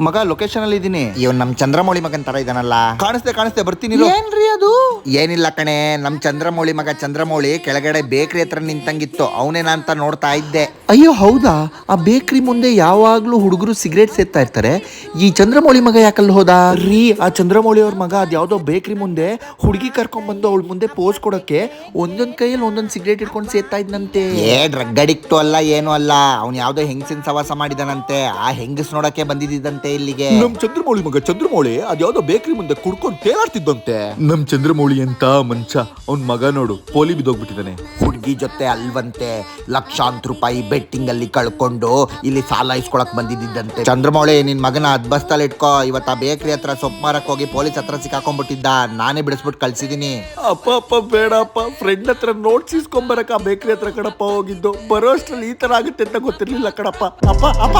ಮಗ ಲೊಕೇಶನ್ ಅಲ್ಲಿ ಇದೀನಿ. ಇವ್ ನಮ್ ಚಂದ್ರಮೌಳಿ ಮಗನ್ ತರ ಇದಾನಲ್ಲ. ಕಾಣಿಸ್ತೆ ಬರ್ತೀನಿ. ಏನ್ರಿ ಅದು? ಏನಿಲ್ಲ ಕಣೆ, ನಮ್ ಚಂದ್ರಮೌಳಿ ಮಗ ಚಂದ್ರಮೌಳಿ ಕೆಳಗಡೆ ಬೇಕ್ರಿ ಹತ್ರ ನಿಂತಂಗಿತ್ತು, ಅವನೇನ ಅಂತ ನೋಡ್ತಾ ಇದ್ದೆ. ಅಯ್ಯೋ ಹೌದಾ? ಆ ಬೇಕ್ರಿ ಮುಂದೆ ಯಾವಾಗ್ಲೂ ಹುಡುಗರು ಸಿಗರೇಟ್ ಸೇರ್ತಾ ಇರ್ತಾರೆ. ಈ ಚಂದ್ರಮೌಳಿ ಮಗ ಯಾಕಲ್ಲಿ ಹೋದ ರೀ? ಆ ಚಂದ್ರಮೌಳಿ ಅವ್ರ ಮಗ ಅದ್ಯಾವ್ದೋ ಬೇಕ್ರಿ ಮುಂದೆ ಹುಡುಗಿ ಕರ್ಕೊಂಡ್ ಬಂದು ಅವಳ ಮುಂದೆ ಪೋಸ್ ಕೊಡಕ್ಕೆ ಒಂದೊಂದ್ ಕೈಯಲ್ಲಿ ಒಂದೊಂದ್ ಸಿಗರೇಟ್ ಇಟ್ಕೊಂಡು ಸೇರ್ತಾ ಇದ್ನಂತೆ. ಡ್ರಗ್ ಅಡಿಕ್ಟು ಅಲ್ಲ, ಏನು ಅಲ್ಲ, ಅವ್ನು ಯಾವ್ದೋ ಹೆಂಗಸಿನ ಸವಾಸ ಮಾಡಿದಾನಂತೆ. ಆ ಹೆಂಗಸ್ ನೋಡಕ್ಕೆ ಬಂದಿದ್ದಂತೆ ಇಲ್ಲಿಗೆ. ನಮ್ ಚಂದ್ರಮೌಳಿ ಮಗ ಚಂದ್ರಮೌಳಿ ಅದ್ಯಾವ್ದೋ ಬೇಕ್ರಿ ಮುಂದೆ ಕುಡ್ಕೊಂಡು ತೇಲಾಡ್ತಿದ್ದಂತೆ. ನಮ್ ಚಂದ್ರಮೌಳಿ ಅಂತ ಮನುಷ್ಯ, ಅವ್ನ್ ಮಗ ನೋಡು ಪೋಲಿ ಬಿದ್ದೋಗ್ಬಿಟ್ಟಿದ್ದಾನೆ. ಹುಡುಗಿ ಜೊತೆ ಅಲ್ವಂತೆ ಲಕ್ಷಾಂತರ ರೂಪಾಯಿ ಬೆಟ್ಟಿಂಗ್ ಅಲ್ಲಿ ಕಳ್ಕೊಂಡು ಇಲ್ಲಿ ಸಾಲ ಇಸ್ಕೊಳಕ್ ಬಂದಿದ್ದಂತೆ. ಚಂದ್ರಮೌಳಿ, ನಿನ್ ಮಗನ ಅದ್ಬಸ್ತಲ್ಲಿ ಇಟ್ಕೋ. ಇವತ್ತ ಬೇಕ್ರಿ ಹತ್ರ ಸೊಪ್ಪು ಮಾರಕ್ ಹೋಗಿ ಪೊಲೀಸ್ ಹತ್ರ ಸಿಕ್ಕಾಕೊಂಡ್ಬಿಟ್ಟಿದ್ದ. ನಾನೇ ಬಿಡಿಸ್ಬಿಟ್ಟು ಕಳ್ಸಿದೀನಿ. ಅಪ್ಪ ಬೇಡಪ್ಪ, ಫ್ರೆಂಡ್ ಹತ್ರ ನೋಟ್ಸ್ ಇಸ್ಕೊಂಬರಕ ಬೇಕ್ರಿ ಹತ್ರ ಕಣಪ್ಪ ಹೋಗಿದ್ದು. ಬರೋ ಅಷ್ಟ್ರಲ್ಲಿ ಈ ತರ ಆಗುತ್ತೆ ಅಂತ ಗೊತ್ತಿರ್ಲಿಲ್ಲ ಕಣಪ್ಪ. ಅಪ್ಪ